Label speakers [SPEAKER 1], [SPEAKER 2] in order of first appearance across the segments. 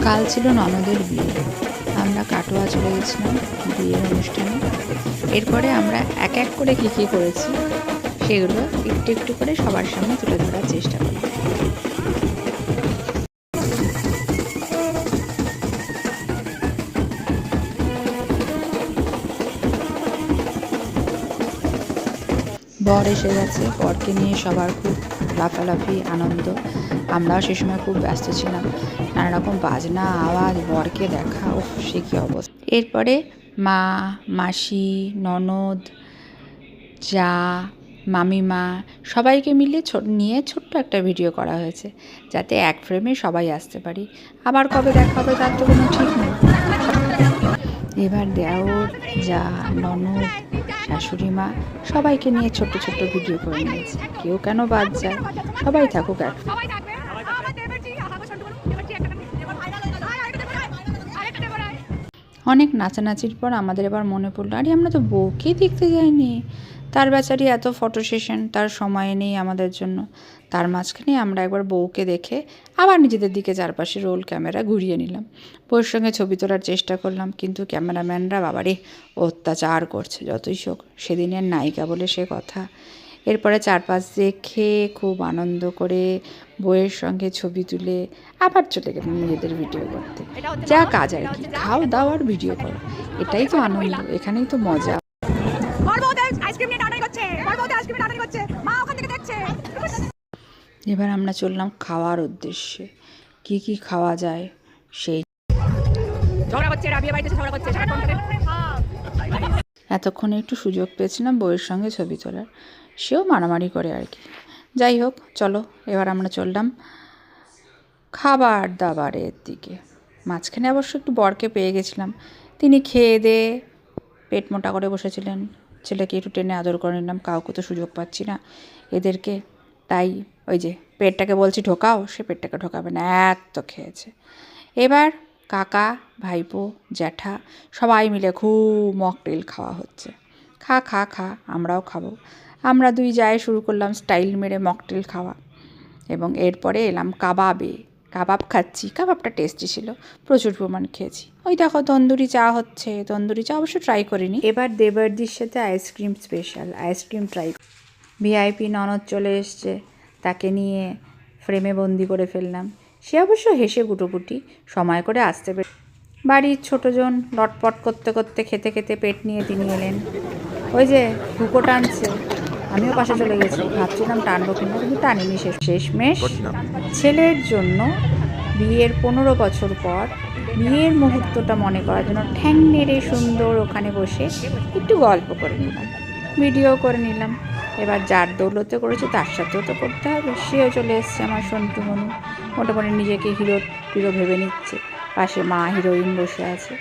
[SPEAKER 1] কাল ছিল ননদের বিয়ে। আমরা কাটোয়া চলে গেছিলাম বিয়ের অনুষ্ঠানে। এরপরে আমরা এক এক করে কী কী করেছি সেগুলো একটু একটু করে সবার সামনে তুলে ধরার চেষ্টা করি। বর এসে গেছে, বরকে নিয়ে সবার খুব লাফালাফি আনন্দ। আমরাও সে সময় খুব ব্যস্ত ছিলাম, নানা রকম বাজনা আওয়াজ, বরকে দেখা, ও সে কী অবস্থা। এরপরে মা, মাসি, ননদ, যা, মামিমা সবাইকে মিলে নিয়ে ছোট্ট একটা ভিডিও করা হয়েছে, যাতে এক ফ্রেমে সবাই আসতে পারি। আবার কবে দেখা হবে তার তো কোনো ঠিক নেই। এবার দেওর, যা, ননদ, শাশুড়ি মা সবাইকে নিয়ে ছোট্ট ছোট্ট ভিডিও করে নিয়েছে। কেউ কেন বাদ যায়, সবাই থাকুক এক। অনেক নাচানাচির পর আমাদের এবার মনে পড়লো, আরে আমরা তো বউকে দেখতে যাইনি। তার বেচারি এত ফটো সেশন, তার সময় নেই আমাদের জন্য। তার মাঝখানে আমরা একবার বউকে দেখে আবার নিজেদের দিকে চারপাশে রোল ক্যামেরা ঘুরিয়ে নিলাম। বউয়ের সঙ্গে ছবি তোলার চেষ্টা করলাম, কিন্তু ক্যামেরাম্যানরা বাবারে অত্যাচার করছে। যতই হোক সেদিনের নায়িকা বলে সে কথা। এরপরে চারপাশ দেখে খুব আনন্দ করে বউয়ের সঙ্গে ছবি তুলে আবার চলে গেলাম নিজেদের ভিডিও করতে। যা কাজ আর কি, খাও দাও আর ভিডিও করো, এটাই তো আনন্দ, এখানেই তো মজা। এবার আমরা চললাম খাওয়ার উদ্দেশ্যে। কি কি খাওয়া যায় সেই। এতক্ষণে একটু সুযোগ পেয়েছিলাম বউয়ের সঙ্গে ছবি তোলার, সেও মারামারি করে আর কি। যাই হোক, চলো এবার আমরা চললাম খাবার দাবারের দিকে। মাঝখানে অবশ্য একটু বরকে পেয়ে গেছিলাম, তিনি খেয়ে দিয়ে পেট মোটা করে বসেছিলেন। ছেলেকে একটু টেনে আদর করে নিলাম, কাউকে তো সুযোগ পাচ্ছি না এদেরকে, তাই ওই যে পেটটাকে বলছি ঢোকাও, সে পেটটাকে ঢোকাবে না, এত খেয়েছে। এবার কাকা, ভাইপো, জ্যাঠা সবাই মিলে খুব মকটেল খাওয়া হচ্ছে। খা খা খা, আমরাও খাবো। আমরা দুই যায় শুরু করলাম স্টাইল মেরে মকটেল খাওয়া, এবং এরপরে এলাম কাবাবে। কাবাব খাচ্ছি, কাবাবটা টেস্টি ছিল, প্রচুর পরিমাণ খেয়েছি। ওই দেখো তন্দুরি চা হচ্ছে, তন্দুরি চা অবশ্য ট্রাই করিনি। এবার দেবর্দির সাথে ice cream special, ice cream try. VIP ননদ চলে এসছে, তাকে নিয়ে ফ্রেমে বন্দি করে ফেললাম। সে অবশ্য হেসে গুটোপুটি সময় করে আসতে পেরে। বাড়ির ছোটোজন লটপট করতে করতে খেতে খেতে পেট নিয়ে তিনি এলেন। ওই যে হুকো টানছে, আমিও পাশে চলে গেছি, ভাবছিলাম টানবো কিনা, কিন্তু টানিনি। শেষমেশ ছেলের জন্য বিয়ের 15 বছর পর বিয়ের মুহূর্তটা মনে করার জন্য ঠ্যাং নেড়ে সুন্দর ওখানে বসে একটু গল্প করে নিলাম, ভিডিও করে নিলাম। এবার যার দৌলতে করেছে তার সাথেও তো করতে হবে। সেও চলে এসছে আমার সন্টু মনু, মোটামুটি নিজেকে হিরো ভেবে নিচ্ছে। পাশে মা হিরোইন বসে আছে।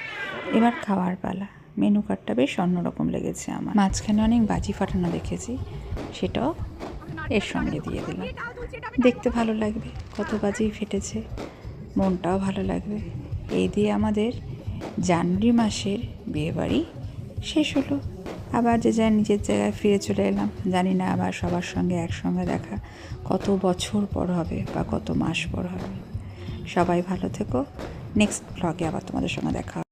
[SPEAKER 1] এবার খাওয়ার পালা। মেনু কার্ডটা বেশ অন্যরকম লেগেছে আমার। মাঝখানে অনেক বাজি ফাটানো দেখেছি, সেটাও এর সঙ্গে দিয়ে দিলাম। দেখতে ভালো লাগবে, কত বাজি ফেটেছে, মনটাও ভালো লাগবে। এই দিয়ে আমাদের জানুয়ারি মাসের বিয়েবাড়ি শেষ হলো। আবার যে যার নিজের জায়গায় ফিরে চলে এলাম। জানি না আবার সবার সঙ্গে একসঙ্গে দেখা কত বছর পর হবে বা কত মাস পর হবে। সবাই ভালো থেকো। নেক্সট ব্লগে আবার তোমাদের সঙ্গে দেখা হবে।